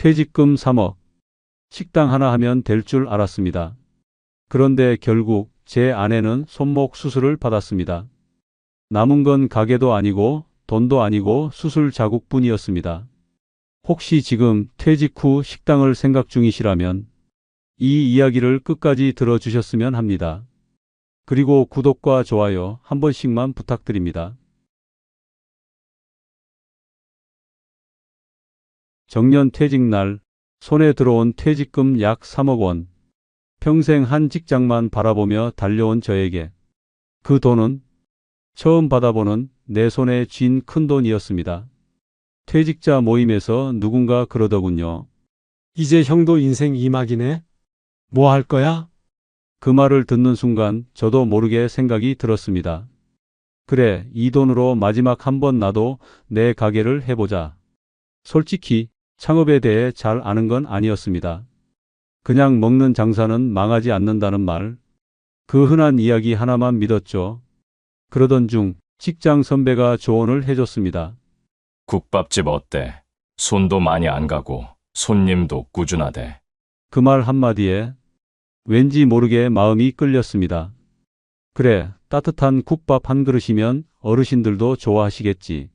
퇴직금 3억. 식당 하나 하면 될 줄 알았습니다. 그런데 결국 제 아내는 손목 수술을 받았습니다. 남은 건 가게도 아니고 돈도 아니고 수술 자국뿐이었습니다. 혹시 지금 퇴직 후 식당을 생각 중이시라면 이 이야기를 끝까지 들어주셨으면 합니다. 그리고 구독과 좋아요 한 번씩만 부탁드립니다. 정년 퇴직날 손에 들어온 퇴직금 약 3억 원. 평생 한 직장만 바라보며 달려온 저에게 그 돈은 처음 받아보는 내 손에 쥔 큰돈이었습니다. 퇴직자 모임에서 누군가 그러더군요. 이제 형도 인생 2막이네. 뭐 할 거야? 그 말을 듣는 순간 저도 모르게 생각이 들었습니다. 그래, 이 돈으로 마지막 한 번 나도 내 가게를 해보자. 솔직히 창업에 대해 잘 아는 건 아니었습니다. 그냥 먹는 장사는 망하지 않는다는 말. 그 흔한 이야기 하나만 믿었죠. 그러던 중 직장 선배가 조언을 해줬습니다. 국밥집 어때? 손도 많이 안 가고 손님도 꾸준하대. 그 말 한마디에 왠지 모르게 마음이 끌렸습니다. 그래, 따뜻한 국밥 한 그릇이면 어르신들도 좋아하시겠지.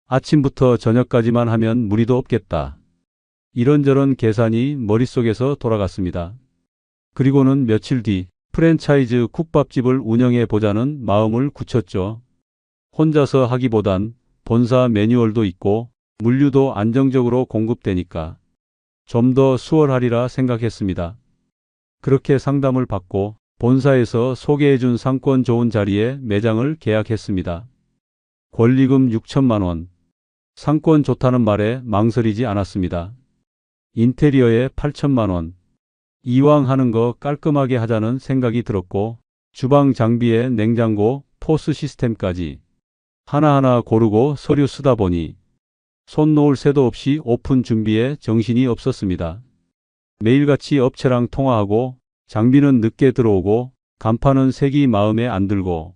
아침부터 저녁까지만 하면 무리도 없겠다. 이런저런 계산이 머릿속에서 돌아갔습니다. 그리고는 며칠 뒤 프랜차이즈 국밥집을 운영해 보자는 마음을 굳혔죠. 혼자서 하기보단 본사 매뉴얼도 있고 물류도 안정적으로 공급되니까 좀 더 수월하리라 생각했습니다. 그렇게 상담을 받고 본사에서 소개해준 상권 좋은 자리에 매장을 계약했습니다. 권리금 6천만 원. 상권 좋다는 말에 망설이지 않았습니다. 인테리어에 8천만 원. 이왕 하는 거 깔끔하게 하자는 생각이 들었고 주방 장비에 냉장고, 포스 시스템까지 하나하나 고르고 서류 쓰다 보니 손 놓을 새도 없이 오픈 준비에 정신이 없었습니다. 매일같이 업체랑 통화하고 장비는 늦게 들어오고 간판은 색이 마음에 안 들고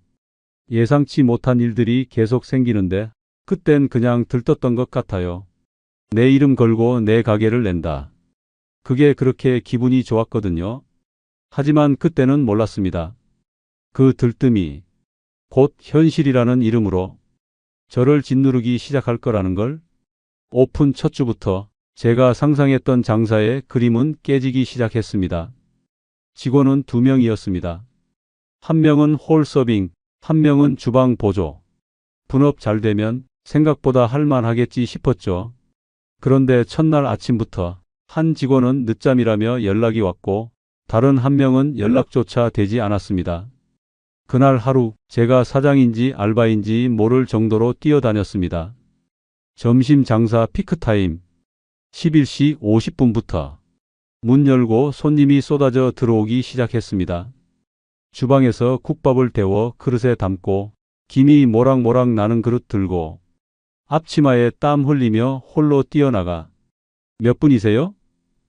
예상치 못한 일들이 계속 생기는데 그땐 그냥 들떴던 것 같아요. 내 이름 걸고 내 가게를 낸다. 그게 그렇게 기분이 좋았거든요. 하지만 그때는 몰랐습니다. 그 들뜸이 곧 현실이라는 이름으로 저를 짓누르기 시작할 거라는 걸. 오픈 첫 주부터 제가 상상했던 장사의 그림은 깨지기 시작했습니다. 직원은 2명이었습니다. 한 명은 홀 서빙, 한 명은 주방 보조. 분업 잘 되면 생각보다 할만하겠지 싶었죠. 그런데 첫날 아침부터 한 직원은 늦잠이라며 연락이 왔고 다른 한 명은 연락조차 되지 않았습니다. 그날 하루 제가 사장인지 알바인지 모를 정도로 뛰어다녔습니다. 점심 장사 피크타임 11시 50분부터 문 열고 손님이 쏟아져 들어오기 시작했습니다. 주방에서 국밥을 데워 그릇에 담고 김이 모락모락 나는 그릇 들고 앞치마에 땀 흘리며 홀로 뛰어나가 몇 분이세요?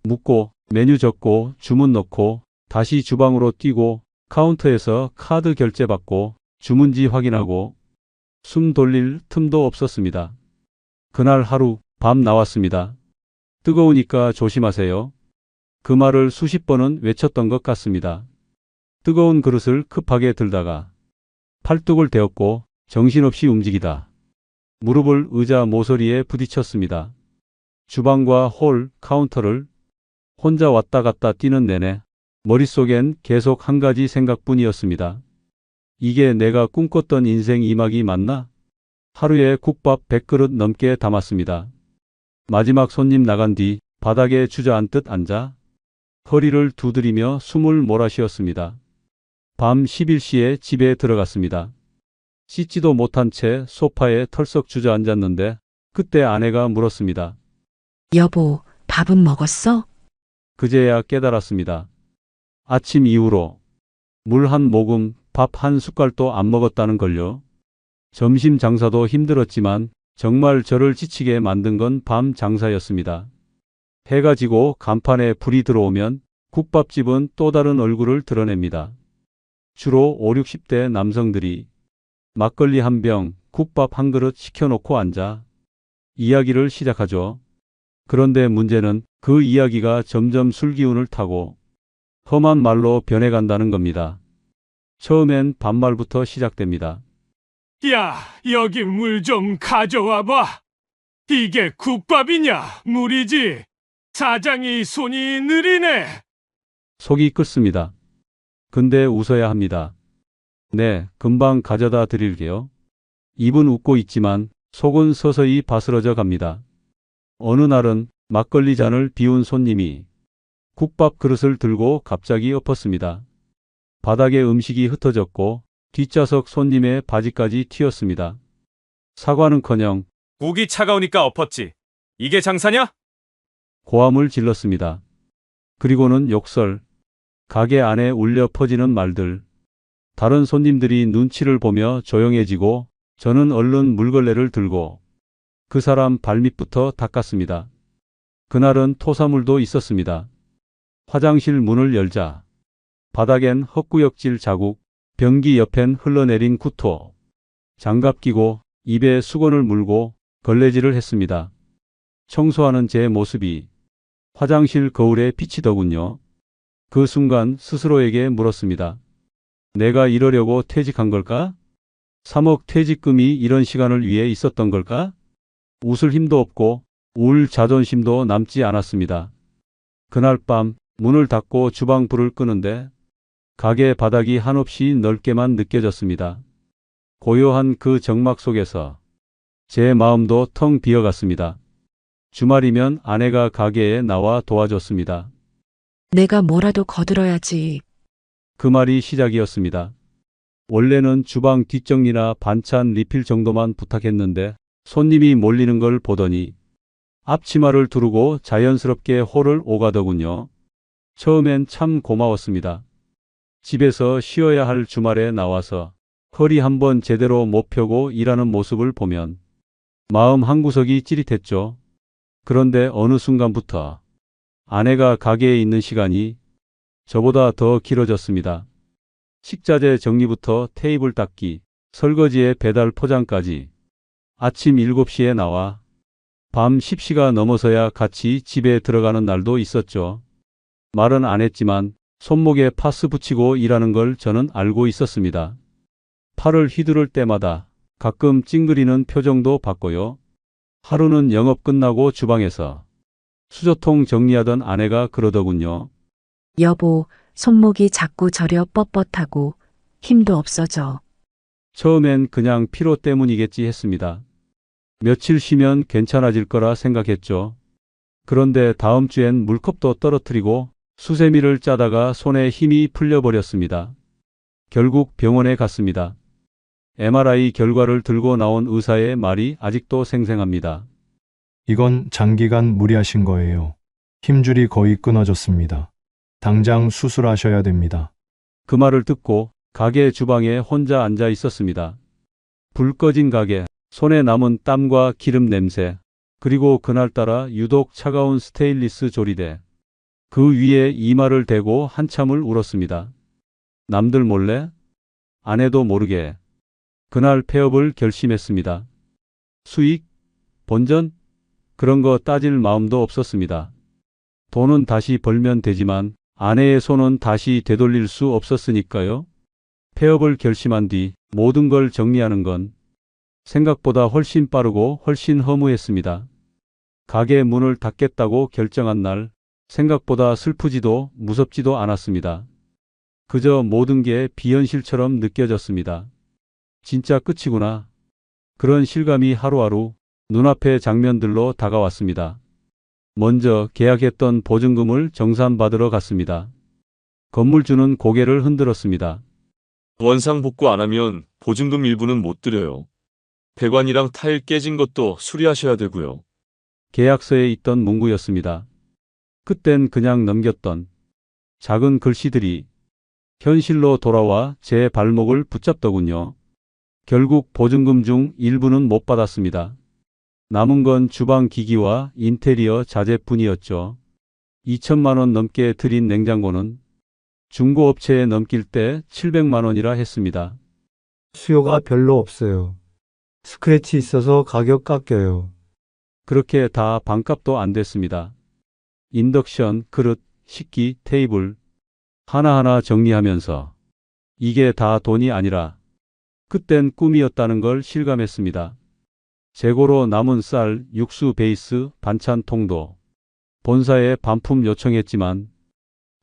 묻고 메뉴 적고 주문 넣고 다시 주방으로 뛰고 카운터에서 카드 결제 받고 주문지 확인하고 숨 돌릴 틈도 없었습니다. 그날 하루 밤 나왔습니다. 뜨거우니까 조심하세요. 그 말을 수십 번은 외쳤던 것 같습니다. 뜨거운 그릇을 급하게 들다가 팔뚝을 대었고 정신없이 움직이다 무릎을 의자 모서리에 부딪혔습니다. 주방과 홀, 카운터를 혼자 왔다 갔다 뛰는 내내 머릿속엔 계속 한 가지 생각뿐이었습니다. 이게 내가 꿈꿨던 인생 2막이 맞나? 하루에 국밥 100그릇 넘게 담았습니다. 마지막 손님 나간 뒤 바닥에 주저앉듯 앉아 허리를 두드리며 숨을 몰아쉬었습니다. 밤 11시에 집에 들어갔습니다. 씻지도 못한 채 소파에 털썩 주저앉았는데 그때 아내가 물었습니다. 여보, 밥은 먹었어? 그제야 깨달았습니다. 아침 이후로 물 한 모금, 밥 한 숟갈도 안 먹었다는 걸요. 점심 장사도 힘들었지만 정말 저를 지치게 만든 건 밤 장사였습니다. 해가 지고 간판에 불이 들어오면 국밥집은 또 다른 얼굴을 드러냅니다. 주로 5, 60대 남성들이 막걸리 한 병, 국밥 한 그릇 시켜놓고 앉아 이야기를 시작하죠. 그런데 문제는 그 이야기가 점점 술기운을 타고 험한 말로 변해간다는 겁니다. 처음엔 반말부터 시작됩니다. 야, 여기 물 좀 가져와 봐. 이게 국밥이냐? 물이지. 사장이 손이 느리네. 속이 끓습니다. 근데 웃어야 합니다. 네, 금방 가져다 드릴게요. 입은 웃고 있지만 속은 서서히 바스러져 갑니다. 어느 날은 막걸리 잔을 비운 손님이 국밥 그릇을 들고 갑자기 엎었습니다. 바닥에 음식이 흩어졌고 뒷좌석 손님의 바지까지 튀었습니다. 사과는커녕 국이 차가우니까 엎었지. 이게 장사냐? 고함을 질렀습니다. 그리고는 욕설, 가게 안에 울려 퍼지는 말들, 다른 손님들이 눈치를 보며 조용해지고 저는 얼른 물걸레를 들고 그 사람 발밑부터 닦았습니다. 그날은 토사물도 있었습니다. 화장실 문을 열자 바닥엔 헛구역질 자국, 변기 옆엔 흘러내린 구토, 장갑 끼고 입에 수건을 물고 걸레질을 했습니다. 청소하는 제 모습이 화장실 거울에 비치더군요. 그 순간 스스로에게 물었습니다. 내가 이러려고 퇴직한 걸까? 3억 퇴직금이 이런 시간을 위해 있었던 걸까? 웃을 힘도 없고 울 자존심도 남지 않았습니다. 그날 밤 문을 닫고 주방 불을 끄는데 가게 바닥이 한없이 넓게만 느껴졌습니다. 고요한 그 정막 속에서 제 마음도 텅 비어갔습니다. 주말이면 아내가 가게에 나와 도와줬습니다. 내가 뭐라도 거들어야지. 그 말이 시작이었습니다. 원래는 주방 뒷정리나 반찬 리필 정도만 부탁했는데 손님이 몰리는 걸 보더니 앞치마를 두르고 자연스럽게 홀을 오가더군요. 처음엔 참 고마웠습니다. 집에서 쉬어야 할 주말에 나와서 허리 한번 제대로 못 펴고 일하는 모습을 보면 마음 한구석이 찌릿했죠. 그런데 어느 순간부터 아내가 가게에 있는 시간이 저보다 더 길어졌습니다. 식자재 정리부터 테이블 닦기, 설거지에 배달 포장까지 아침 7시에 나와 밤 10시가 넘어서야 같이 집에 들어가는 날도 있었죠. 말은 안 했지만 손목에 파스 붙이고 일하는 걸 저는 알고 있었습니다. 팔을 휘두를 때마다 가끔 찡그리는 표정도 봤고요. 하루는 영업 끝나고 주방에서 수저통 정리하던 아내가 그러더군요. 여보, 손목이 자꾸 저려 뻣뻣하고 힘도 없어져. 처음엔 그냥 피로 때문이겠지 했습니다. 며칠 쉬면 괜찮아질 거라 생각했죠. 그런데 다음 주엔 물컵도 떨어뜨리고 수세미를 짜다가 손에 힘이 풀려버렸습니다. 결국 병원에 갔습니다. MRI 결과를 들고 나온 의사의 말이 아직도 생생합니다. 이건 장기간 무리하신 거예요. 힘줄이 거의 끊어졌습니다. 당장 수술하셔야 됩니다. 그 말을 듣고 가게 주방에 혼자 앉아 있었습니다. 불 꺼진 가게, 손에 남은 땀과 기름 냄새, 그리고 그날따라 유독 차가운 스테인리스 조리대. 그 위에 이마를 대고 한참을 울었습니다. 남들 몰래? 아내도 모르게. 그날 폐업을 결심했습니다. 수익? 본전? 그런 거 따질 마음도 없었습니다. 돈은 다시 벌면 되지만 아내의 손은 다시 되돌릴 수 없었으니까요. 폐업을 결심한 뒤 모든 걸 정리하는 건 생각보다 훨씬 빠르고 훨씬 허무했습니다. 가게 문을 닫겠다고 결정한 날 생각보다 슬프지도 무섭지도 않았습니다. 그저 모든 게 비현실처럼 느껴졌습니다. 진짜 끝이구나. 그런 실감이 하루하루 눈앞의 장면들로 다가왔습니다. 먼저 계약했던 보증금을 정산받으러 갔습니다. 건물주는 고개를 흔들었습니다. 원상복구 안 하면 보증금 일부는 못 드려요. 배관이랑 타일 깨진 것도 수리하셔야 되고요. 계약서에 있던 문구였습니다. 그땐 그냥 넘겼던 작은 글씨들이 현실로 돌아와 제 발목을 붙잡더군요. 결국 보증금 중 일부는 못 받았습니다. 남은 건 주방 기기와 인테리어 자재뿐이었죠. 2천만 원 넘게 들인 냉장고는 중고업체에 넘길 때 700만 원이라 했습니다. 수요가 별로 없어요. 스크래치 있어서 가격 깎여요. 그렇게 다 반값도 안 됐습니다. 인덕션, 그릇, 식기, 테이블 하나하나 정리하면서 이게 다 돈이 아니라 그땐 꿈이었다는 걸 실감했습니다. 재고로 남은 쌀, 육수 베이스, 반찬 통도 본사에 반품 요청했지만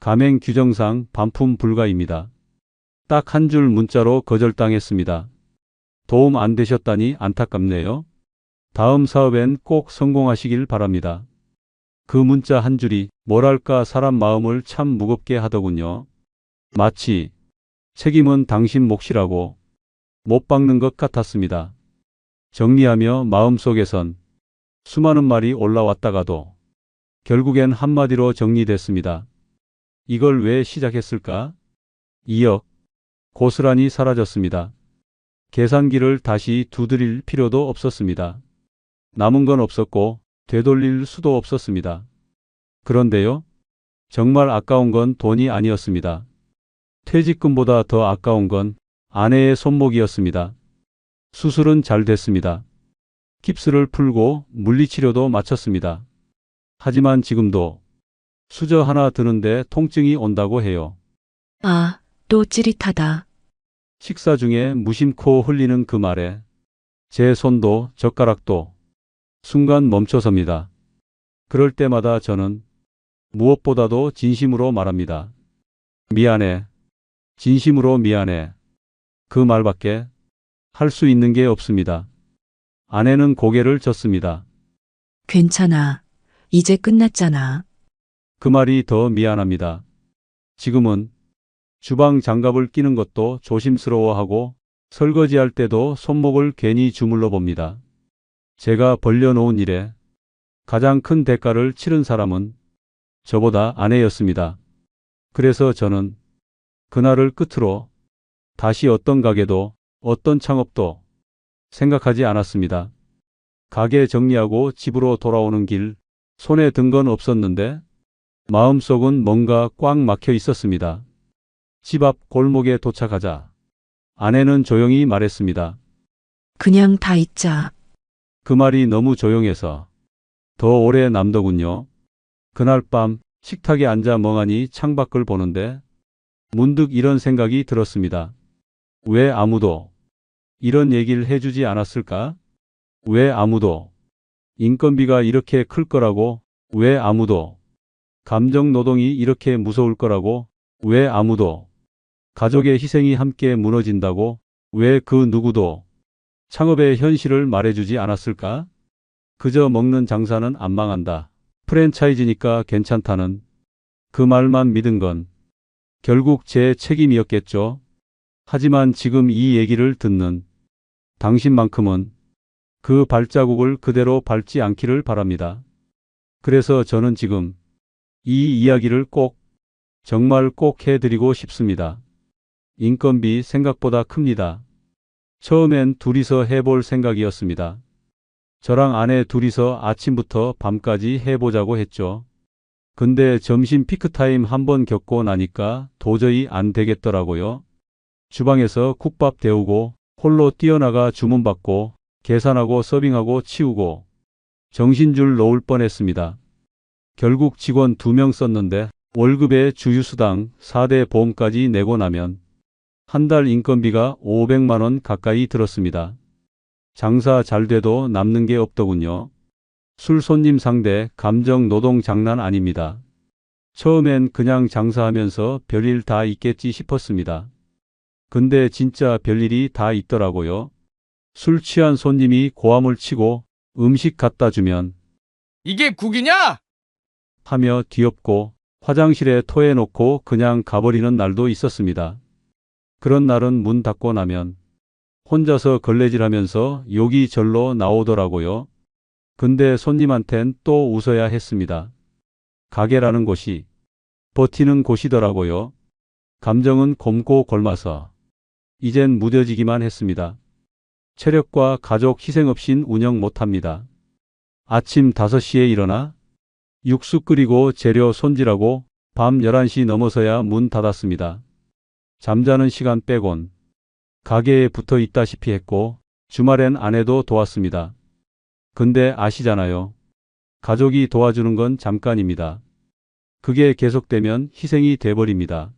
가맹 규정상 반품 불가입니다. 딱 한 줄 문자로 거절당했습니다. 도움 안 되셨다니 안타깝네요. 다음 사업엔 꼭 성공하시길 바랍니다. 그 문자 한 줄이 뭐랄까 사람 마음을 참 무겁게 하더군요. 마치 책임은 당신 몫이라고 못 박는 것 같았습니다. 정리하며 마음속에선 수많은 말이 올라왔다가도 결국엔 한마디로 정리됐습니다. 이걸 왜 시작했을까? 2억. 고스란히 사라졌습니다. 계산기를 다시 두드릴 필요도 없었습니다. 남은 건 없었고 되돌릴 수도 없었습니다. 그런데요, 정말 아까운 건 돈이 아니었습니다. 퇴직금보다 더 아까운 건 아내의 손목이었습니다. 수술은 잘 됐습니다. 깁스를 풀고 물리치료도 마쳤습니다. 하지만 지금도 수저 하나 드는데 통증이 온다고 해요. 아, 또 찌릿하다. 식사 중에 무심코 흘리는 그 말에 제 손도 젓가락도 순간 멈춰섭니다. 그럴 때마다 저는 무엇보다도 진심으로 말합니다. 미안해. 진심으로 미안해. 그 말밖에 할 수 있는 게 없습니다. 아내는 고개를 젓습니다. 괜찮아. 이제 끝났잖아. 그 말이 더 미안합니다. 지금은 주방 장갑을 끼는 것도 조심스러워하고 설거지할 때도 손목을 괜히 주물러 봅니다. 제가 벌려놓은 일에 가장 큰 대가를 치른 사람은 저보다 아내였습니다. 그래서 저는 그날을 끝으로 다시 어떤 가게도 어떤 창업도 생각하지 않았습니다. 가게 정리하고 집으로 돌아오는 길 손에 든 건 없었는데 마음속은 뭔가 꽉 막혀 있었습니다. 집 앞 골목에 도착하자 아내는 조용히 말했습니다. 그냥 다 잊자. 그 말이 너무 조용해서 더 오래 남더군요. 그날 밤 식탁에 앉아 멍하니 창밖을 보는데 문득 이런 생각이 들었습니다. 왜 아무도 이런 얘기를 해주지 않았을까? 왜 아무도 인건비가 이렇게 클 거라고? 왜 아무도 감정 노동이 이렇게 무서울 거라고? 왜 아무도 가족의 희생이 함께 무너진다고? 왜 그 누구도 창업의 현실을 말해주지 않았을까? 그저 먹는 장사는 안 망한다. 프랜차이즈니까 괜찮다는 그 말만 믿은 건 결국 제 책임이었겠죠. 하지만 지금 이 얘기를 듣는 당신만큼은 그 발자국을 그대로 밟지 않기를 바랍니다. 그래서 저는 지금 이 이야기를 꼭, 정말 꼭 해드리고 싶습니다. 인건비 생각보다 큽니다. 처음엔 둘이서 해볼 생각이었습니다. 저랑 아내 둘이서 아침부터 밤까지 해보자고 했죠. 근데 점심 피크타임 한번 겪고 나니까 도저히 안 되겠더라고요. 주방에서 국밥 데우고 홀로 뛰어나가 주문받고 계산하고 서빙하고 치우고 정신줄 놓을 뻔했습니다. 결국 직원 2명 썼는데 월급에 주유수당 4대 보험까지 내고 나면 한 달 인건비가 500만 원 가까이 들었습니다. 장사 잘 돼도 남는 게 없더군요. 술 손님 상대 감정 노동 장난 아닙니다. 처음엔 그냥 장사하면서 별일 다 있겠지 싶었습니다. 근데 진짜 별일이 다 있더라고요. 술 취한 손님이 고함을 치고 음식 갖다 주면 이게 국이냐? 하며 뒤엎고 화장실에 토해놓고 그냥 가버리는 날도 있었습니다. 그런 날은 문 닫고 나면 혼자서 걸레질하면서 욕이 절로 나오더라고요. 근데 손님한텐 또 웃어야 했습니다. 가게라는 곳이 버티는 곳이더라고요. 감정은 곰고 골마서 이젠 무뎌지기만 했습니다. 체력과 가족 희생 없인 운영 못합니다. 아침 5시에 일어나 육수 끓이고 재료 손질하고 밤 11시 넘어서야 문 닫았습니다. 잠자는 시간 빼곤 가게에 붙어 있다시피 했고 주말엔 아내도 도왔습니다. 근데 아시잖아요. 가족이 도와주는 건 잠깐입니다. 그게 계속되면 희생이 돼버립니다.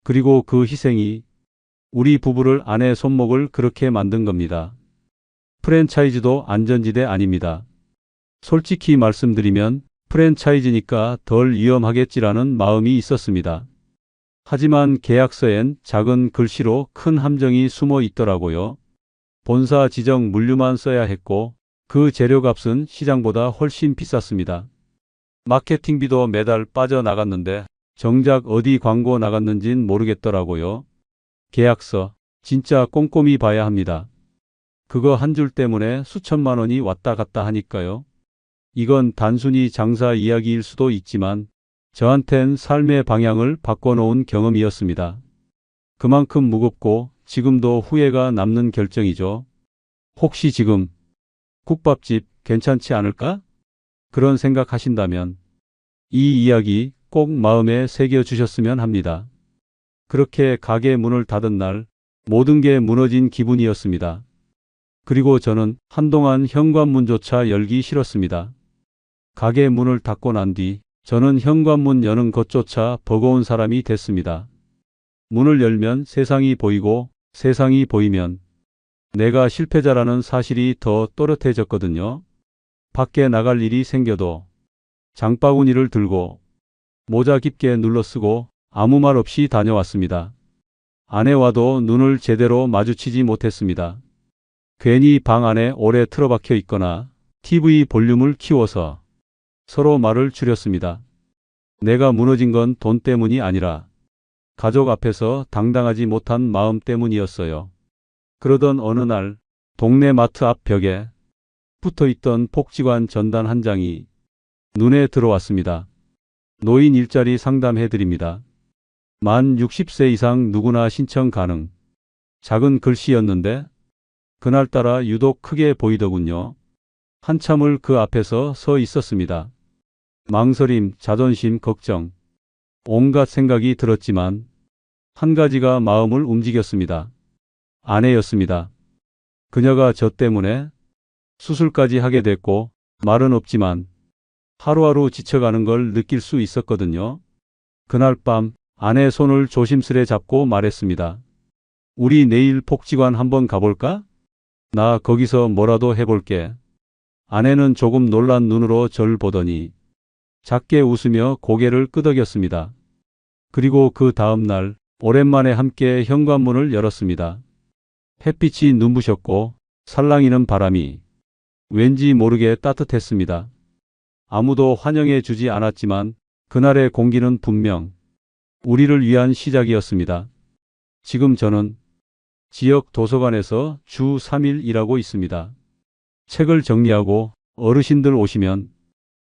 그리고 그 희생이 우리 부부를 아내 손목을 그렇게 만든 겁니다. 프랜차이즈도 안전지대 아닙니다. 솔직히 말씀드리면 프랜차이즈니까 덜 위험하겠지라는 마음이 있었습니다. 하지만 계약서엔 작은 글씨로 큰 함정이 숨어 있더라고요. 본사 지정 물류만 써야 했고 그 재료값은 시장보다 훨씬 비쌌습니다. 마케팅비도 매달 빠져나갔는데 정작 어디 광고 나갔는진 모르겠더라고요. 계약서 진짜 꼼꼼히 봐야 합니다. 그거 한 줄 때문에 수천만 원이 왔다 갔다 하니까요. 이건 단순히 장사 이야기일 수도 있지만 저한텐 삶의 방향을 바꿔놓은 경험이었습니다. 그만큼 무겁고 지금도 후회가 남는 결정이죠. 혹시 지금 국밥집 괜찮지 않을까? 그런 생각하신다면 이 이야기 꼭 마음에 새겨주셨으면 합니다. 그렇게 가게 문을 닫은 날 모든 게 무너진 기분이었습니다. 그리고 저는 한동안 현관문조차 열기 싫었습니다. 가게 문을 닫고 난 뒤 저는 현관문 여는 것조차 버거운 사람이 됐습니다. 문을 열면 세상이 보이고 세상이 보이면 내가 실패자라는 사실이 더 또렷해졌거든요. 밖에 나갈 일이 생겨도 장바구니를 들고 모자 깊게 눌러쓰고 아무 말 없이 다녀왔습니다. 아내와도 눈을 제대로 마주치지 못했습니다. 괜히 방 안에 오래 틀어박혀 있거나 TV 볼륨을 키워서 서로 말을 줄였습니다. 내가 무너진 건 돈 때문이 아니라 가족 앞에서 당당하지 못한 마음 때문이었어요. 그러던 어느 날 동네 마트 앞 벽에 붙어있던 복지관 전단 한 장이 눈에 들어왔습니다. 노인 일자리 상담해드립니다. 만 60세 이상 누구나 신청 가능. 작은 글씨였는데 그날따라 유독 크게 보이더군요. 한참을 그 앞에서 서 있었습니다. 망설임, 자존심, 걱정, 온갖 생각이 들었지만 한 가지가 마음을 움직였습니다. 아내였습니다. 그녀가 저 때문에 수술까지 하게 됐고 말은 없지만 하루하루 지쳐가는 걸 느낄 수 있었거든요. 그날 밤 아내 손을 조심스레 잡고 말했습니다. 우리 내일 복지관 한번 가볼까? 나 거기서 뭐라도 해볼게. 아내는 조금 놀란 눈으로 절 보더니 작게 웃으며 고개를 끄덕였습니다. 그리고 그 다음 날 오랜만에 함께 현관문을 열었습니다. 햇빛이 눈부셨고 살랑이는 바람이 왠지 모르게 따뜻했습니다. 아무도 환영해 주지 않았지만 그날의 공기는 분명 우리를 위한 시작이었습니다. 지금 저는 지역 도서관에서 주 3일 일하고 있습니다. 책을 정리하고 어르신들 오시면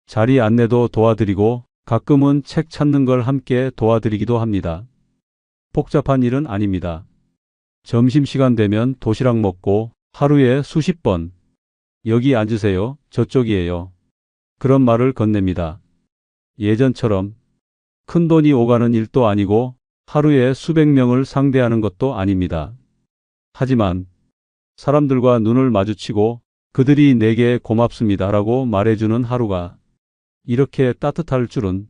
자리 안내도 도와드리고 가끔은 책 찾는 걸 함께 도와드리기도 합니다. 복잡한 일은 아닙니다. 점심시간 되면 도시락 먹고 하루에 수십 번 여기 앉으세요. 저쪽이에요. 그런 말을 건넵니다. 예전처럼 큰돈이 오가는 일도 아니고 하루에 수백 명을 상대하는 것도 아닙니다. 하지만 사람들과 눈을 마주치고 그들이 내게 고맙습니다라고 말해주는 하루가 이렇게 따뜻할 줄은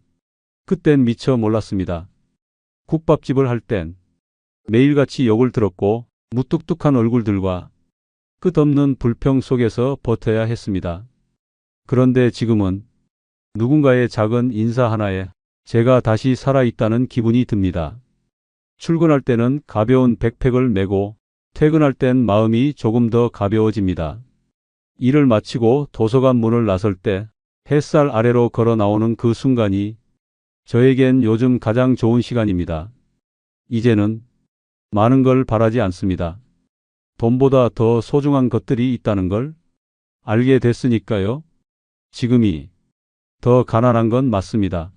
그땐 미처 몰랐습니다. 국밥집을 할 땐 매일같이 욕을 들었고 무뚝뚝한 얼굴들과 끝없는 불평 속에서 버텨야 했습니다. 그런데 지금은 누군가의 작은 인사 하나에 제가 다시 살아있다는 기분이 듭니다. 출근할 때는 가벼운 백팩을 메고 퇴근할 땐 마음이 조금 더 가벼워집니다. 일을 마치고 도서관 문을 나설 때 햇살 아래로 걸어 나오는 그 순간이 저에겐 요즘 가장 좋은 시간입니다. 이제는 많은 걸 바라지 않습니다. 돈보다 더 소중한 것들이 있다는 걸 알게 됐으니까요. 지금이 더 가난한 건 맞습니다.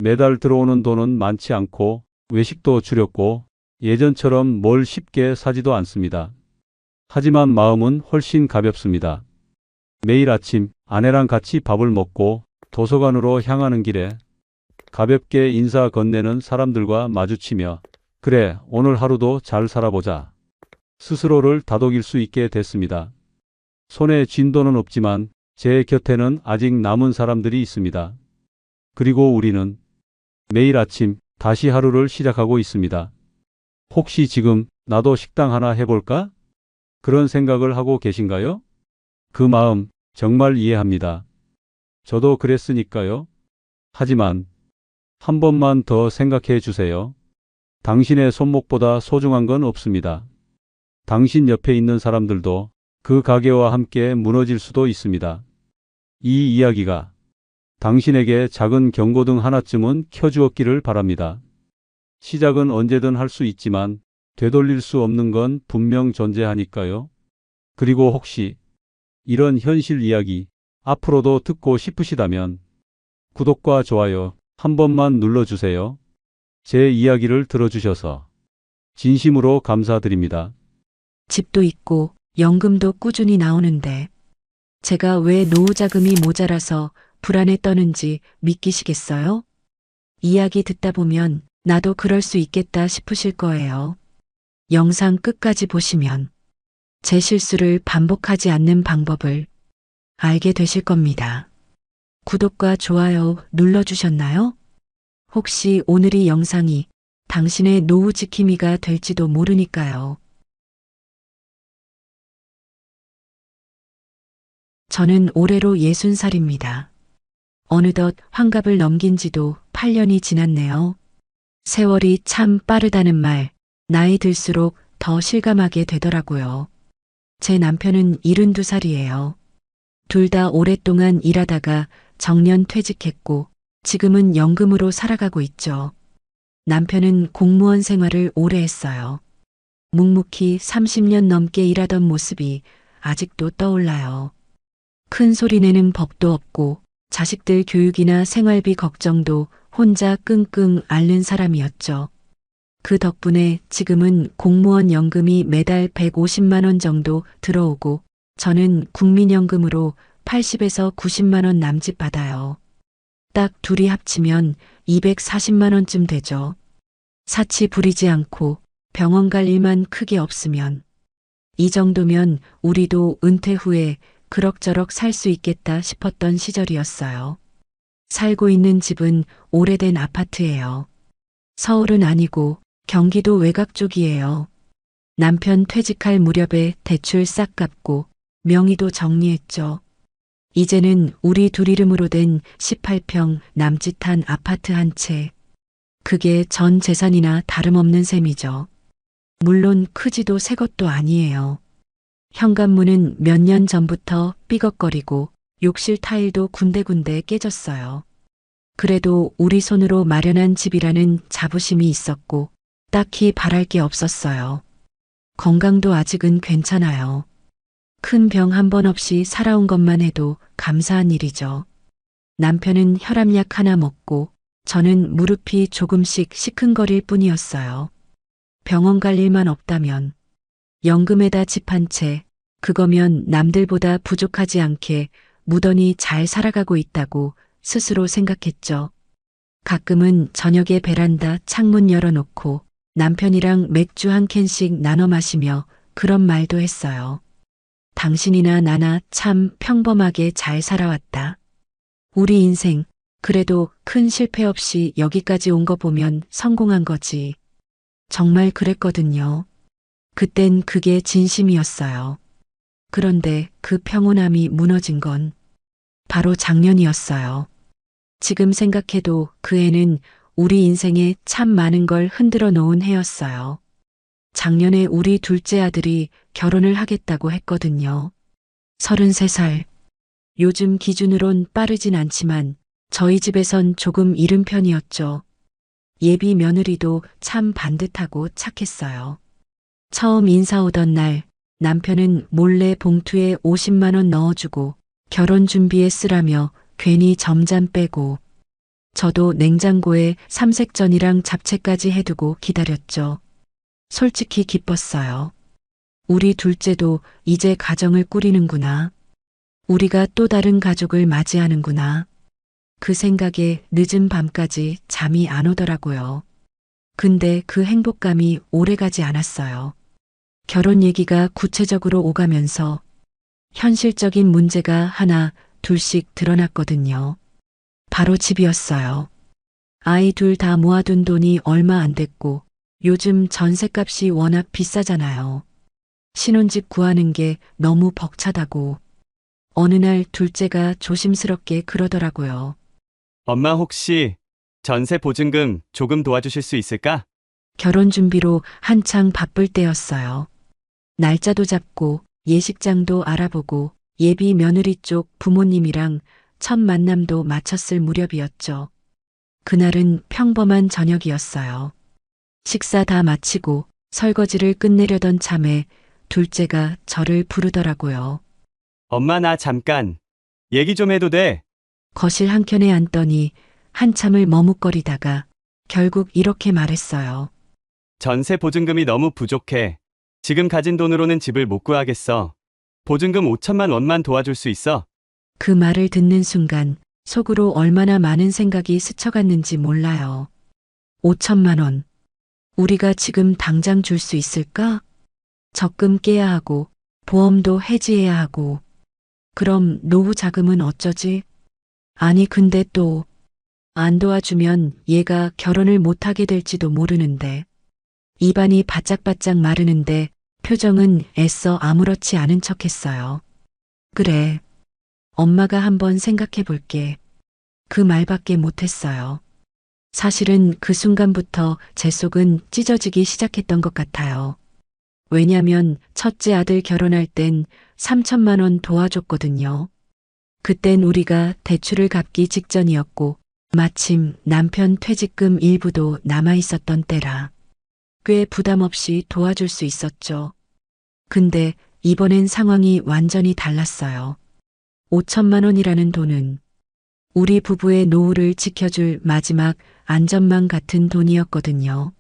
매달 들어오는 돈은 많지 않고 외식도 줄였고 예전처럼 뭘 쉽게 사지도 않습니다. 하지만 마음은 훨씬 가볍습니다. 매일 아침 아내랑 같이 밥을 먹고 도서관으로 향하는 길에 가볍게 인사 건네는 사람들과 마주치며 그래, 오늘 하루도 잘 살아보자. 스스로를 다독일 수 있게 됐습니다. 손에 쥔 돈은 없지만 제 곁에는 아직 남은 사람들이 있습니다. 그리고 우리는 매일 아침 다시 하루를 시작하고 있습니다. 혹시 지금 나도 식당 하나 해볼까? 그런 생각을 하고 계신가요? 그 마음 정말 이해합니다. 저도 그랬으니까요. 하지만 한 번만 더 생각해 주세요. 당신의 손목보다 소중한 건 없습니다. 당신 옆에 있는 사람들도 그 가게와 함께 무너질 수도 있습니다. 이 이야기가 당신에게 작은 경고등 하나쯤은 켜주었기를 바랍니다. 시작은 언제든 할 수 있지만 되돌릴 수 없는 건 분명 존재하니까요. 그리고 혹시 이런 현실 이야기 앞으로도 듣고 싶으시다면 구독과 좋아요 한 번만 눌러주세요. 제 이야기를 들어주셔서 진심으로 감사드립니다. 집도 있고 연금도 꾸준히 나오는데 제가 왜 노후 자금이 모자라서 불안에 떠는지 믿기시겠어요? 이야기 듣다 보면 나도 그럴 수 있겠다 싶으실 거예요. 영상 끝까지 보시면 제 실수를 반복하지 않는 방법을 알게 되실 겁니다. 구독과 좋아요 눌러주셨나요? 혹시 오늘 이 영상이 당신의 노후 지킴이가 될지도 모르니까요. 저는 올해로 60살입니다. 어느덧 환갑을 넘긴 지도 8년이 지났네요. 세월이 참 빠르다는 말, 나이 들수록 더 실감하게 되더라고요. 제 남편은 72살이에요. 둘 다 오랫동안 일하다가 정년 퇴직했고 지금은 연금으로 살아가고 있죠. 남편은 공무원 생활을 오래 했어요. 묵묵히 30년 넘게 일하던 모습이 아직도 떠올라요. 큰 소리 내는 법도 없고 자식들 교육이나 생활비 걱정도 혼자 끙끙 앓는 사람이었죠. 그 덕분에 지금은 공무원 연금이 매달 150만 원 정도 들어오고 저는 국민연금으로 80에서 90만 원 남짓 받아요. 딱 둘이 합치면 240만 원쯤 되죠. 사치 부리지 않고 병원 갈 일만 크게 없으면 이 정도면 우리도 은퇴 후에 그럭저럭 살 수 있겠다 싶었던 시절이었어요. 살고 있는 집은 오래된 아파트예요. 서울은 아니고 경기도 외곽 쪽이에요. 남편 퇴직할 무렵에 대출 싹 갚고 명의도 정리했죠. 이제는 우리 둘 이름으로 된 18평 남짓한 아파트 한 채. 그게 전 재산이나 다름없는 셈이죠. 물론 크지도 새 것도 아니에요. 현관문은 몇 년 전부터 삐걱거리고 욕실 타일도 군데군데 깨졌어요. 그래도 우리 손으로 마련한 집이라는 자부심이 있었고 딱히 바랄 게 없었어요. 건강도 아직은 괜찮아요. 큰 병 한 번 없이 살아온 것만 해도 감사한 일이죠. 남편은 혈압약 하나 먹고 저는 무릎이 조금씩 시큰거릴 뿐이었어요. 병원 갈 일만 없다면 연금에다 집 한 채, 그거면 남들보다 부족하지 않게 무던히 잘 살아가고 있다고 스스로 생각했죠. 가끔은 저녁에 베란다 창문 열어놓고 남편이랑 맥주 한 캔씩 나눠 마시며 그런 말도 했어요. 당신이나 나나 참 평범하게 잘 살아왔다. 우리 인생 그래도 큰 실패 없이 여기까지 온 거 보면 성공한 거지. 정말 그랬거든요. 그땐 그게 진심이었어요. 그런데 그 평온함이 무너진 건 바로 작년이었어요. 지금 생각해도 그 해는 우리 인생에 참 많은 걸 흔들어 놓은 해였어요. 작년에 우리 둘째 아들이 결혼을 하겠다고 했거든요. 33살. 요즘 기준으론 빠르진 않지만 저희 집에선 조금 이른 편이었죠. 예비 며느리도 참 반듯하고 착했어요. 처음 인사 오던 날 남편은 몰래 봉투에 50만 원 넣어주고 결혼 준비에 쓰라며 괜히 점잠 빼고 저도 냉장고에 삼색전이랑 잡채까지 해두고 기다렸죠. 솔직히 기뻤어요. 우리 둘째도 이제 가정을 꾸리는구나. 우리가 또 다른 가족을 맞이하는구나. 그 생각에 늦은 밤까지 잠이 안 오더라고요. 근데 그 행복감이 오래가지 않았어요. 결혼 얘기가 구체적으로 오가면서 현실적인 문제가 하나 둘씩 드러났거든요. 바로 집이었어요. 아이 둘 다 모아둔 돈이 얼마 안 됐고 요즘 전셋값이 워낙 비싸잖아요. 신혼집 구하는 게 너무 벅차다고. 어느 날 둘째가 조심스럽게 그러더라고요. 엄마 혹시 전세 보증금 조금 도와주실 수 있을까? 결혼 준비로 한창 바쁠 때였어요. 날짜도 잡고 예식장도 알아보고 예비 며느리 쪽 부모님이랑 첫 만남도 마쳤을 무렵이었죠. 그날은 평범한 저녁이었어요. 식사 다 마치고 설거지를 끝내려던 참에 둘째가 저를 부르더라고요. 엄마 나 잠깐 얘기 좀 해도 돼? 거실 한켠에 앉더니 한참을 머뭇거리다가 결국 이렇게 말했어요. 전세 보증금이 너무 부족해. 지금 가진 돈으로는 집을 못 구하겠어. 보증금 5천만 원만 도와줄 수 있어? 그 말을 듣는 순간 속으로 얼마나 많은 생각이 스쳐갔는지 몰라요. 5천만 원. 우리가 지금 당장 줄 수 있을까? 적금 깨야 하고 보험도 해지해야 하고. 그럼 노후 자금은 어쩌지? 아니 근데 또 안 도와주면 얘가 결혼을 못하게 될지도 모르는데. 입안이 바짝바짝 마르는데 표정은 애써 아무렇지 않은 척했어요. 그래. 엄마가 한번 생각해 볼게. 그 말밖에 못했어요. 사실은 그 순간부터 제 속은 찢어지기 시작했던 것 같아요. 왜냐면 첫째 아들 결혼할 땐 3천만 원 도와줬거든요. 그땐 우리가 대출을 갚기 직전이었고 마침 남편 퇴직금 일부도 남아 있었던 때라 꽤 부담 없이 도와줄 수 있었죠. 근데 이번엔 상황이 완전히 달랐어요. 5천만 원이라는 돈은 우리 부부의 노후를 지켜줄 마지막 안전망 같은 돈이었거든요.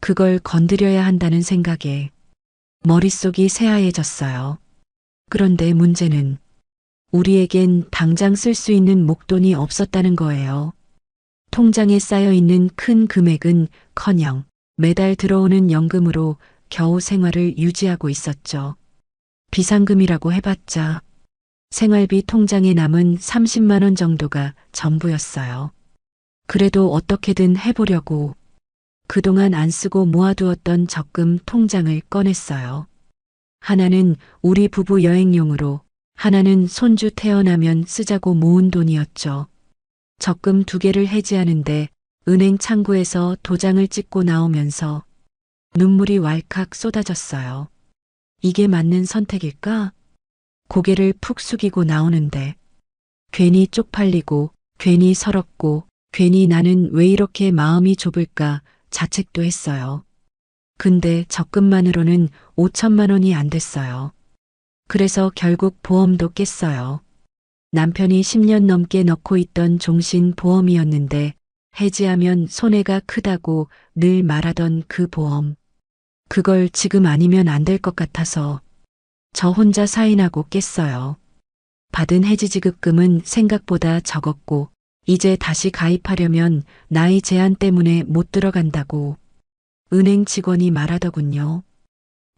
그걸 건드려야 한다는 생각에 머릿속이 새하얘졌어요. 그런데 문제는 우리에겐 당장 쓸 수 있는 목돈이 없었다는 거예요. 통장에 쌓여있는 큰 금액은 커녕 매달 들어오는 연금으로 겨우 생활을 유지하고 있었죠. 비상금이라고 해봤자 생활비 통장에 남은 30만 원 정도가 전부였어요. 그래도 어떻게든 해보려고 그동안 안 쓰고 모아두었던 적금 통장을 꺼냈어요. 하나는 우리 부부 여행용으로, 하나는 손주 태어나면 쓰자고 모은 돈이었죠. 적금 2개를 해지하는데 은행 창구에서 도장을 찍고 나오면서 눈물이 왈칵 쏟아졌어요. 이게 맞는 선택일까? 고개를 푹 숙이고 나오는데 괜히 쪽팔리고 괜히 서럽고 괜히 나는 왜 이렇게 마음이 좁을까 자책도 했어요. 근데 적금만으로는 5천만 원이 안 됐어요. 그래서 결국 보험도 깼어요. 남편이 10년 넘게 넣고 있던 종신 보험이었는데 해지하면 손해가 크다고 늘 말하던 그 보험. 그걸 지금 아니면 안 될 것 같아서 저 혼자 사인하고 깼어요. 받은 해지지급금은 생각보다 적었고 이제 다시 가입하려면 나이 제한 때문에 못 들어간다고 은행 직원이 말하더군요.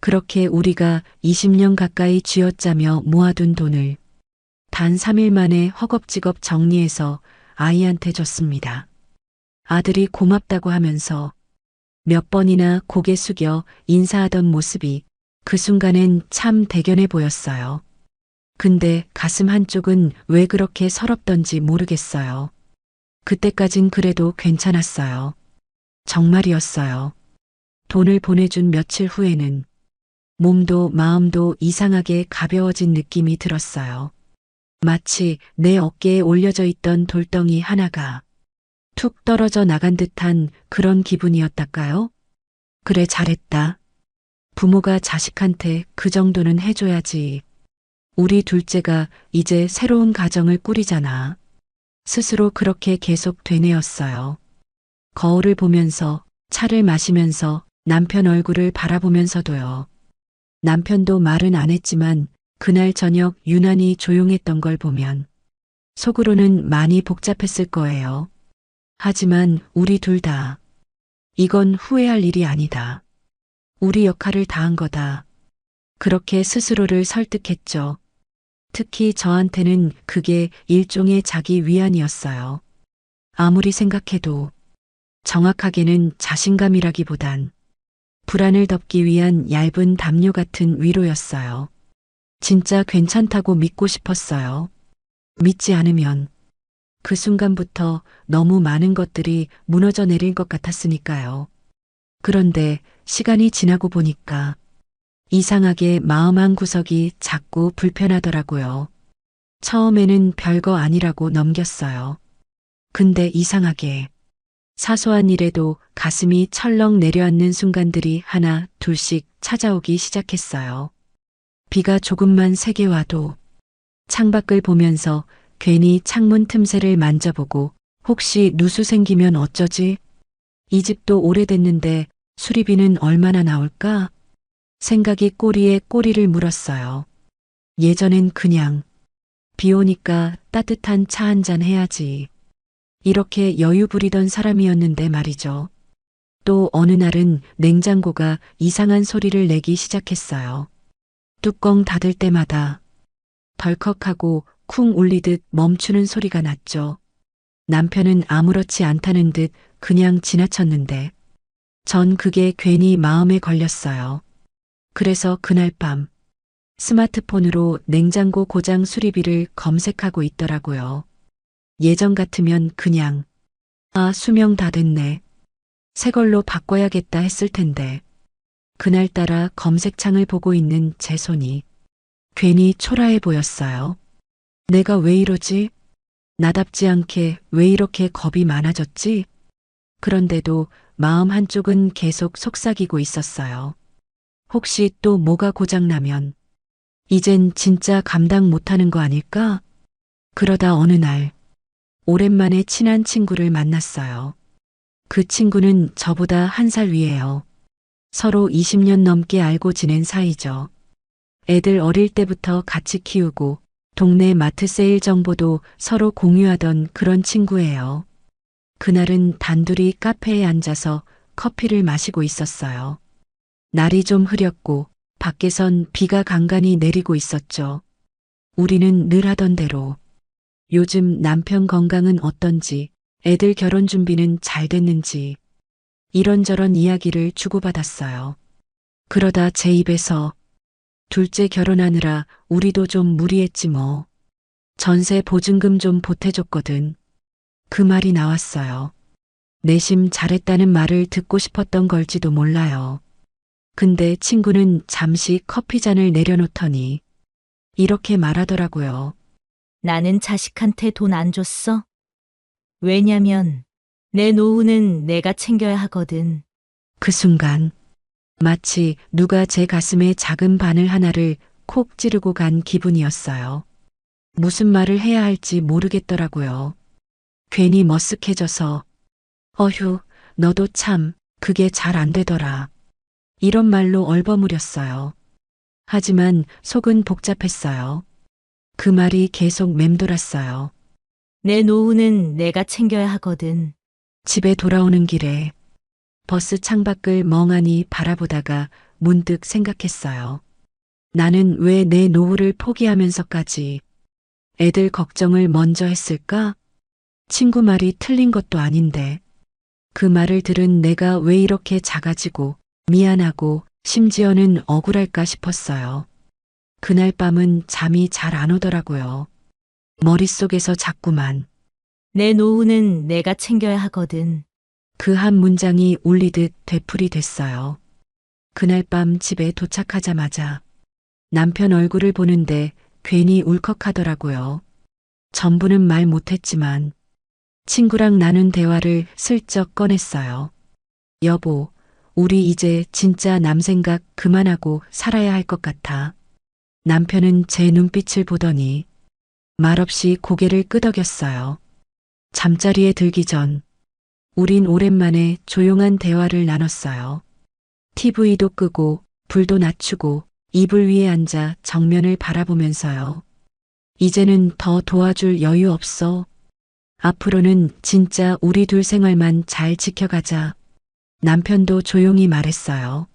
그렇게 우리가 20년 가까이 쥐어짜며 모아둔 돈을 단 3일 만에 허겁지겁 정리해서 아이한테 줬습니다. 아들이 고맙다고 하면서 몇 번이나 고개 숙여 인사하던 모습이 그 순간엔 참 대견해 보였어요. 근데 가슴 한쪽은 왜 그렇게 서럽던지 모르겠어요. 그때까진 그래도 괜찮았어요. 정말이었어요. 돈을 보내준 며칠 후에는 몸도 마음도 이상하게 가벼워진 느낌이 들었어요. 마치 내 어깨에 올려져 있던 돌덩이 하나가 툭 떨어져 나간 듯한 그런 기분이었달까요? 그래 잘했다. 부모가 자식한테 그 정도는 해줘야지. 우리 둘째가 이제 새로운 가정을 꾸리잖아. 스스로 그렇게 계속 되뇌었어요. 거울을 보면서 차를 마시면서 남편 얼굴을 바라보면서도요. 남편도 말은 안 했지만 그날 저녁 유난히 조용했던 걸 보면 속으로는 많이 복잡했을 거예요. 하지만 우리 둘 다 이건 후회할 일이 아니다. 우리 역할을 다한 거다. 그렇게 스스로를 설득했죠. 특히 저한테는 그게 일종의 자기 위안이었어요. 아무리 생각해도 정확하게는 자신감이라기보단 불안을 덮기 위한 얇은 담요 같은 위로였어요. 진짜 괜찮다고 믿고 싶었어요. 믿지 않으면 그 순간부터 너무 많은 것들이 무너져 내릴 것 같았으니까요. 그런데 시간이 지나고 보니까 이상하게 마음 한 구석이 자꾸 불편하더라고요. 처음에는 별거 아니라고 넘겼어요. 근데 이상하게 사소한 일에도 가슴이 철렁 내려앉는 순간들이 하나 둘씩 찾아오기 시작했어요. 비가 조금만 세게 와도 창밖을 보면서 괜히 창문 틈새를 만져보고 혹시 누수 생기면 어쩌지? 이 집도 오래됐는데 수리비는 얼마나 나올까? 생각이 꼬리에 꼬리를 물었어요. 예전엔 그냥 비 오니까 따뜻한 차 한잔 해야지. 이렇게 여유 부리던 사람이었는데 말이죠. 또 어느 날은 냉장고가 이상한 소리를 내기 시작했어요. 뚜껑 닫을 때마다 덜컥하고 쿵 울리듯 멈추는 소리가 났죠. 남편은 아무렇지 않다는 듯 그냥 지나쳤는데 전 그게 괜히 마음에 걸렸어요. 그래서 그날 밤 스마트폰으로 냉장고 고장 수리비를 검색하고 있더라고요. 예전 같으면 그냥 수명 다 됐네. 새 걸로 바꿔야겠다 했을 텐데 그날따라 검색창을 보고 있는 제 손이 괜히 초라해 보였어요. 내가 왜 이러지? 나답지 않게 왜 이렇게 겁이 많아졌지? 그런데도 마음 한쪽은 계속 속삭이고 있었어요. 혹시 또 뭐가 고장나면 이젠 진짜 감당 못하는 거 아닐까? 그러다 어느 날 오랜만에 친한 친구를 만났어요. 그 친구는 저보다 1살 위에요. 서로 20년 넘게 알고 지낸 사이죠. 애들 어릴 때부터 같이 키우고 동네 마트 세일 정보도 서로 공유하던 그런 친구예요. 그날은 단둘이 카페에 앉아서 커피를 마시고 있었어요. 날이 좀 흐렸고 밖에선 비가 간간히 내리고 있었죠. 우리는 늘 하던 대로 요즘 남편 건강은 어떤지, 애들 결혼 준비는 잘 됐는지 이런저런 이야기를 주고받았어요. 그러다 제 입에서 둘째 결혼하느라 우리도 좀 무리했지 뭐. 전세 보증금 좀 보태줬거든. 그 말이 나왔어요. 내심 잘했다는 말을 듣고 싶었던 걸지도 몰라요. 근데 친구는 잠시 커피잔을 내려놓더니 이렇게 말하더라고요. 나는 자식한테 돈 안 줬어. 왜냐면 내 노후는 내가 챙겨야 하거든. 그 순간 마치 누가 제 가슴에 작은 바늘 하나를 콕 찌르고 간 기분이었어요. 무슨 말을 해야 할지 모르겠더라고요. 괜히 머쓱해져서 어휴, 너도 참 그게 잘 안 되더라. 이런 말로 얼버무렸어요. 하지만 속은 복잡했어요. 그 말이 계속 맴돌았어요. 내 노후는 내가 챙겨야 하거든. 집에 돌아오는 길에 버스 창밖을 멍하니 바라보다가 문득 생각했어요. 나는 왜 내 노후를 포기하면서까지 애들 걱정을 먼저 했을까? 친구 말이 틀린 것도 아닌데 그 말을 들은 내가 왜 이렇게 작아지고 미안하고 심지어는 억울할까 싶었어요. 그날 밤은 잠이 잘 안 오더라고요. 머릿속에서 자꾸만 내 노후는 내가 챙겨야 하거든. 그 한 문장이 울리듯 되풀이 됐어요. 그날 밤 집에 도착하자마자 남편 얼굴을 보는데 괜히 울컥하더라고요. 전부는 말 못했지만 친구랑 나눈 대화를 슬쩍 꺼냈어요. 여보, 우리 이제 진짜 남 생각 그만하고 살아야 할 것 같아. 남편은 제 눈빛을 보더니 말없이 고개를 끄덕였어요. 잠자리에 들기 전 우린 오랜만에 조용한 대화를 나눴어요. TV도 끄고 불도 낮추고 이불 위에 앉아 정면을 바라보면서요. 이제는 더 도와줄 여유 없어. 앞으로는 진짜 우리 둘 생활만 잘 지켜가자. 남편도 조용히 말했어요.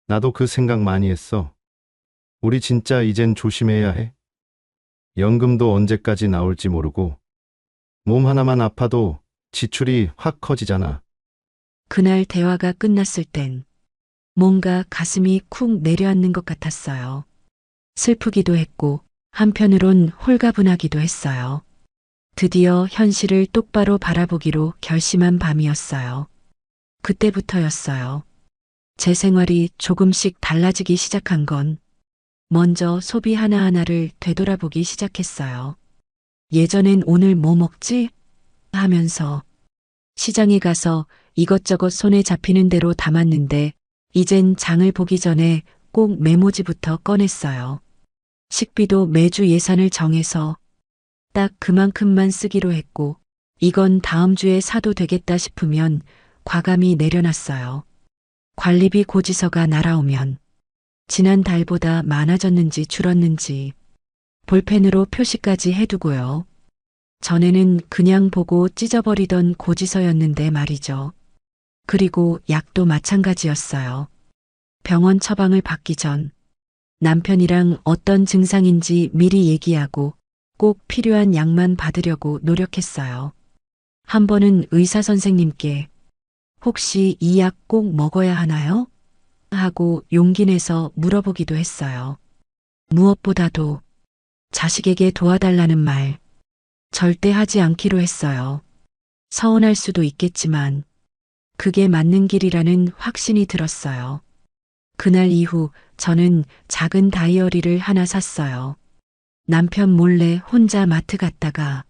나도 그 생각 많이 했어. 우리 진짜 이젠 조심해야 해. 연금도 언제까지 나올지 모르고 몸 하나만 아파도 지출이 확 커지잖아. 그날 대화가 끝났을 땐 뭔가 가슴이 쿵 내려앉는 것 같았어요. 슬프기도 했고 한편으론 홀가분하기도 했어요. 드디어 현실을 똑바로 바라보기로 결심한 밤이었어요. 그때부터였어요. 제 생활이 조금씩 달라지기 시작한 건 먼저 소비 하나하나를 되돌아보기 시작했어요. 예전엔 오늘 뭐 먹지? 하면서 시장에 가서 이것저것 손에 잡히는 대로 담았는데 이젠 장을 보기 전에 꼭 메모지부터 꺼냈어요. 식비도 매주 예산을 정해서 딱 그만큼만 쓰기로 했고 이건 다음 주에 사도 되겠다 싶으면 과감히 내려놨어요. 관리비 고지서가 날아오면 지난 달보다 많아졌는지 줄었는지 볼펜으로 표시까지 해두고요. 전에는 그냥 보고 찢어버리던 고지서였는데 말이죠. 그리고 약도 마찬가지였어요. 병원 처방을 받기 전 남편이랑 어떤 증상인지 미리 얘기하고 꼭 필요한 약만 받으려고 노력했어요. 한 번은 의사 선생님께 혹시 이 약 꼭 먹어야 하나요? 하고 용기 내서 물어보기도 했어요. 무엇보다도 자식에게 도와달라는 말 절대 하지 않기로 했어요. 서운할 수도 있겠지만 그게 맞는 길이라는 확신이 들었어요. 그날 이후 저는 작은 다이어리를 하나 샀어요. 남편 몰래 혼자 마트 갔다가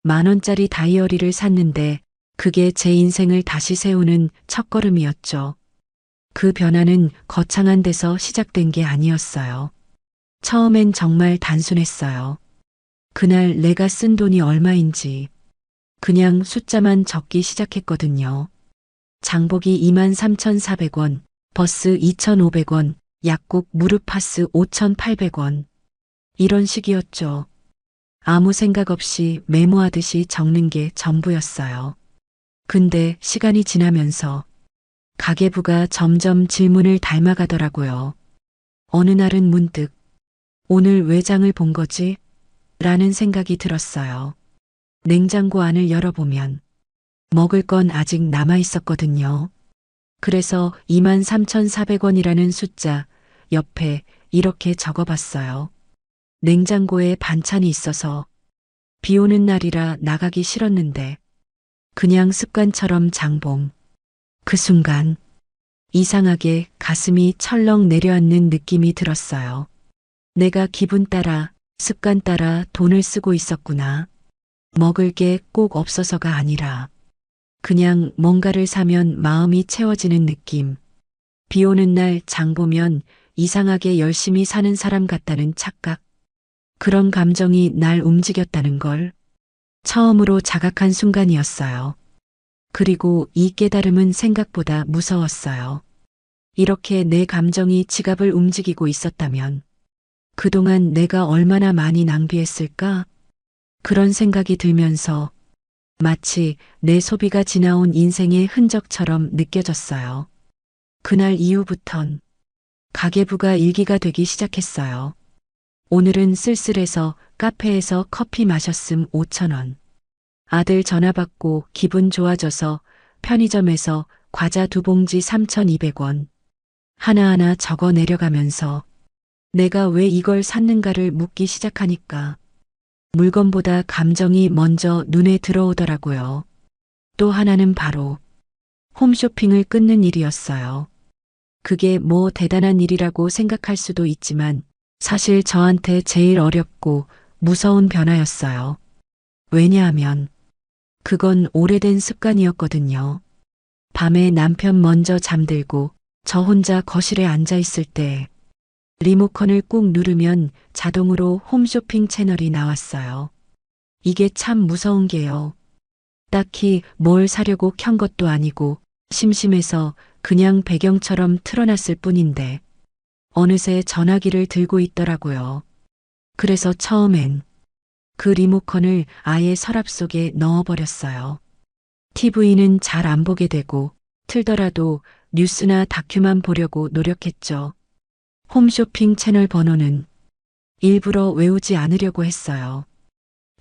10,000원짜리 다이어리를 샀는데 그게 제 인생을 다시 세우는 첫걸음이었죠. 그 변화는 거창한 데서 시작된 게 아니었어요. 처음엔 정말 단순했어요. 그날 내가 쓴 돈이 얼마인지 그냥 숫자만 적기 시작했거든요. 장보기 23,400원, 버스 2,500원, 약국 무릎 파스 5,800원. 이런 식이었죠. 아무 생각 없이 메모하듯이 적는 게 전부였어요. 근데 시간이 지나면서 가계부가 점점 질문을 닮아가더라고요. 어느 날은 문득 오늘 왜 장을 본 거지? 라는 생각이 들었어요. 냉장고 안을 열어보면 먹을 건 아직 남아 있었거든요. 그래서 23,400원이라는 숫자 옆에 이렇게 적어봤어요. 냉장고에 반찬이 있어서 비 오는 날이라 나가기 싫었는데 그냥 습관처럼 장봄. 그 순간 이상하게 가슴이 철렁 내려앉는 느낌이 들었어요. 내가 기분 따라 습관 따라 돈을 쓰고 있었구나. 먹을 게 꼭 없어서가 아니라 그냥 뭔가를 사면 마음이 채워지는 느낌. 비 오는 날 장 보면 이상하게 열심히 사는 사람 같다는 착각. 그런 감정이 날 움직였다는 걸 처음으로 자각한 순간이었어요. 그리고 이 깨달음은 생각보다 무서웠어요. 이렇게 내 감정이 지갑을 움직이고 있었다면 그동안 내가 얼마나 많이 낭비했을까? 그런 생각이 들면서 마치 내 소비가 지나온 인생의 흔적처럼 느껴졌어요. 그날 이후부턴 가계부가 일기가 되기 시작했어요. 오늘은 쓸쓸해서 카페에서 커피 마셨음 5,000원. 아들 전화 받고 기분 좋아져서 편의점에서 과자 2봉지 3,200원. 하나하나 적어 내려가면서 내가 왜 이걸 샀는가를 묻기 시작하니까 물건보다 감정이 먼저 눈에 들어오더라고요. 또 하나는 바로 홈쇼핑을 끊는 일이었어요. 그게 뭐 대단한 일이라고 생각할 수도 있지만 사실 저한테 제일 어렵고 무서운 변화였어요. 왜냐하면 그건 오래된 습관이었거든요. 밤에 남편 먼저 잠들고 저 혼자 거실에 앉아 있을 때 리모컨을 꾹 누르면 자동으로 홈쇼핑 채널이 나왔어요. 이게 참 무서운 게요. 딱히 뭘 사려고 켠 것도 아니고 심심해서 그냥 배경처럼 틀어놨을 뿐인데 어느새 전화기를 들고 있더라고요. 그래서 처음엔 그 리모컨을 아예 서랍 속에 넣어버렸어요. TV는 잘 안 보게 되고 틀더라도 뉴스나 다큐만 보려고 노력했죠. 홈쇼핑 채널 번호는 일부러 외우지 않으려고 했어요.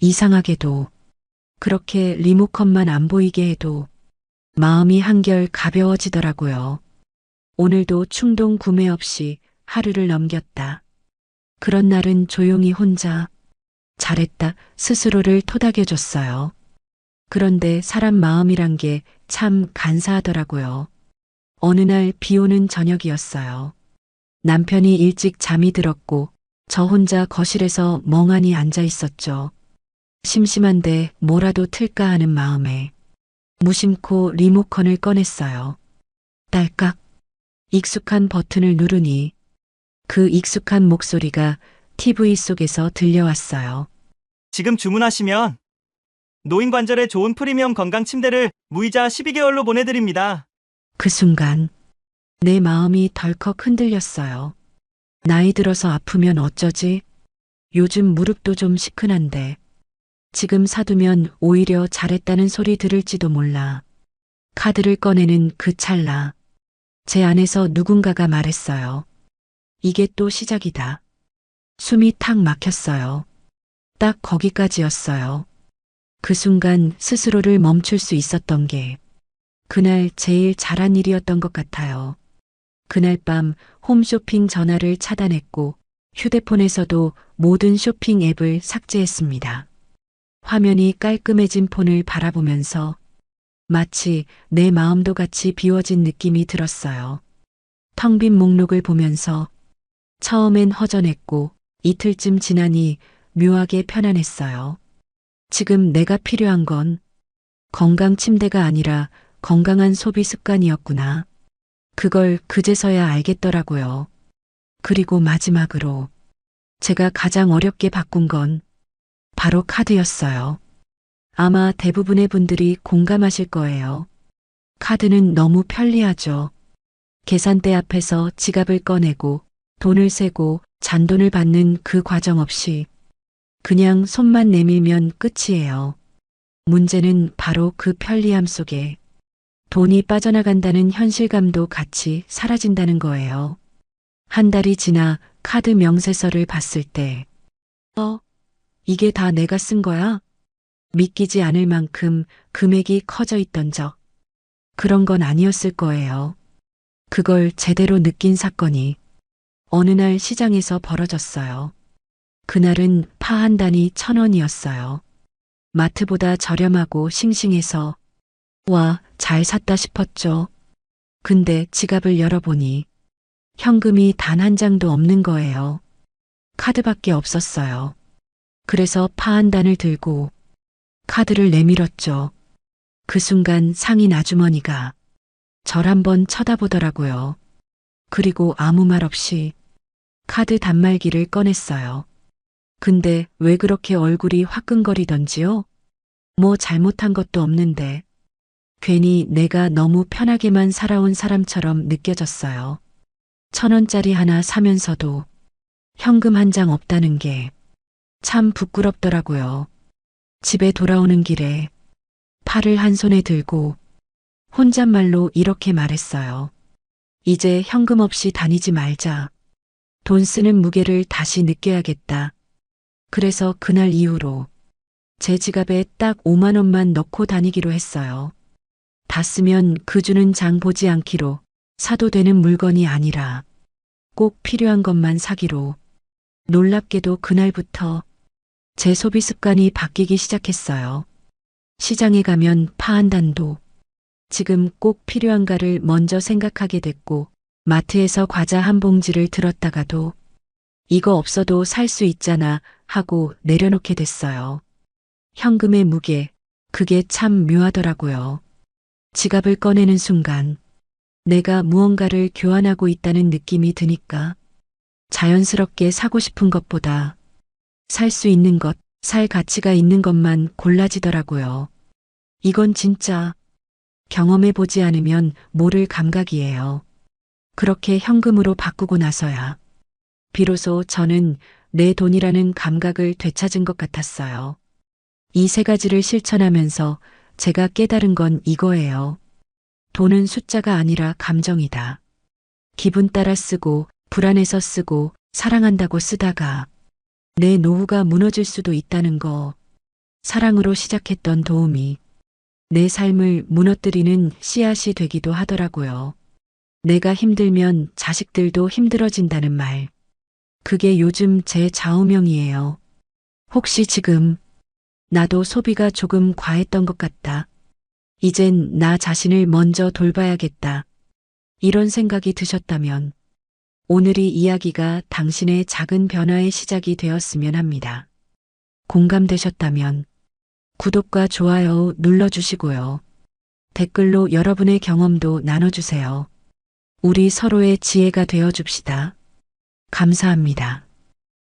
이상하게도 그렇게 리모컨만 안 보이게 해도 마음이 한결 가벼워지더라고요. 오늘도 충동 구매 없이 하루를 넘겼다. 그런 날은 조용히 혼자 잘했다 스스로를 토닥여줬어요. 그런데 사람 마음이란 게 참 간사하더라고요. 어느 날 비 오는 저녁이었어요. 남편이 일찍 잠이 들었고 저 혼자 거실에서 멍하니 앉아 있었죠. 심심한데 뭐라도 틀까 하는 마음에 무심코 리모컨을 꺼냈어요. 딸깍 익숙한 버튼을 누르니 그 익숙한 목소리가 TV 속에서 들려왔어요. 지금 주문하시면 노인관절에 좋은 프리미엄 건강 침대를 무이자 12개월로 보내드립니다. 그 순간 내 마음이 덜컥 흔들렸어요. 나이 들어서 아프면 어쩌지? 요즘 무릎도 좀 시큰한데 지금 사두면 오히려 잘했다는 소리 들을지도 몰라. 카드를 꺼내는 그 찰나 제 안에서 누군가가 말했어요. 이게 또 시작이다. 숨이 탁 막혔어요. 딱 거기까지였어요. 그 순간 스스로를 멈출 수 있었던 게 그날 제일 잘한 일이었던 것 같아요. 그날 밤 홈쇼핑 전화를 차단했고 휴대폰에서도 모든 쇼핑 앱을 삭제했습니다. 화면이 깔끔해진 폰을 바라보면서 마치 내 마음도 같이 비워진 느낌이 들었어요. 텅 빈 목록을 보면서 처음엔 허전했고 이틀쯤 지나니 묘하게 편안했어요. 지금 내가 필요한 건 건강 침대가 아니라 건강한 소비 습관이었구나. 그걸 그제서야 알겠더라고요. 그리고 마지막으로 제가 가장 어렵게 바꾼 건 바로 카드였어요. 아마 대부분의 분들이 공감하실 거예요. 카드는 너무 편리하죠. 계산대 앞에서 지갑을 꺼내고 돈을 세고 잔돈을 받는 그 과정 없이 그냥 손만 내밀면 끝이에요. 문제는 바로 그 편리함 속에 돈이 빠져나간다는 현실감도 같이 사라진다는 거예요. 한 달이 지나 카드 명세서를 봤을 때, 이게 다 내가 쓴 거야? 믿기지 않을 만큼 금액이 커져 있던 적. 그런 건 아니었을 거예요. 그걸 제대로 느낀 사건이 어느 날 시장에서 벌어졌어요. 그날은 파 한 단이 1,000원이었어요. 마트보다 저렴하고 싱싱해서 와, 잘 샀다 싶었죠. 근데 지갑을 열어보니 현금이 단 한 장도 없는 거예요. 카드밖에 없었어요. 그래서 파 한 단을 들고 카드를 내밀었죠. 그 순간 상인 아주머니가 절 한번 쳐다보더라고요. 그리고 아무 말 없이 카드 단말기를 꺼냈어요. 근데 왜 그렇게 얼굴이 화끈거리던지요? 뭐 잘못한 것도 없는데 괜히 내가 너무 편하게만 살아온 사람처럼 느껴졌어요. 1,000원짜리 하나 사면서도 현금 한 장 없다는 게 참 부끄럽더라고요. 집에 돌아오는 길에 팔을 한 손에 들고 혼잣말로 이렇게 말했어요. 이제 현금 없이 다니지 말자. 돈 쓰는 무게를 다시 느껴야겠다. 그래서 그날 이후로 제 지갑에 딱 5만 원만 넣고 다니기로 했어요. 다 쓰면 그 주는 장 보지 않기로, 사도 되는 물건이 아니라 꼭 필요한 것만 사기로. 놀랍게도 그날부터 제 소비 습관이 바뀌기 시작했어요. 시장에 가면 파 한 단도 지금 꼭 필요한가를 먼저 생각하게 됐고, 마트에서 과자 한 봉지를 들었다가도 이거 없어도 살 수 있잖아 하고 내려놓게 됐어요. 현금의 무게, 그게 참 묘하더라고요. 지갑을 꺼내는 순간 내가 무언가를 교환하고 있다는 느낌이 드니까 자연스럽게 사고 싶은 것보다 살 수 있는 것, 살 가치가 있는 것만 골라지더라고요. 이건 진짜 경험해보지 않으면 모를 감각이에요. 그렇게 현금으로 바꾸고 나서야 비로소 저는 내 돈이라는 감각을 되찾은 것 같았어요. 이 세 가지를 실천하면서 제가 깨달은 건 이거예요. 돈은 숫자가 아니라 감정이다. 기분 따라 쓰고, 불안해서 쓰고, 사랑한다고 쓰다가 내 노후가 무너질 수도 있다는 거. 사랑으로 시작했던 도움이 내 삶을 무너뜨리는 씨앗이 되기도 하더라고요. 내가 힘들면 자식들도 힘들어진다는 말. 그게 요즘 제 좌우명이에요. 혹시 지금 나도 소비가 조금 과했던 것 같다. 이젠 나 자신을 먼저 돌봐야겠다. 이런 생각이 드셨다면 오늘 이 이야기가 당신의 작은 변화의 시작이 되었으면 합니다. 공감되셨다면 구독과 좋아요 눌러주시고요. 댓글로 여러분의 경험도 나눠주세요. 우리 서로의 지혜가 되어줍시다. 감사합니다.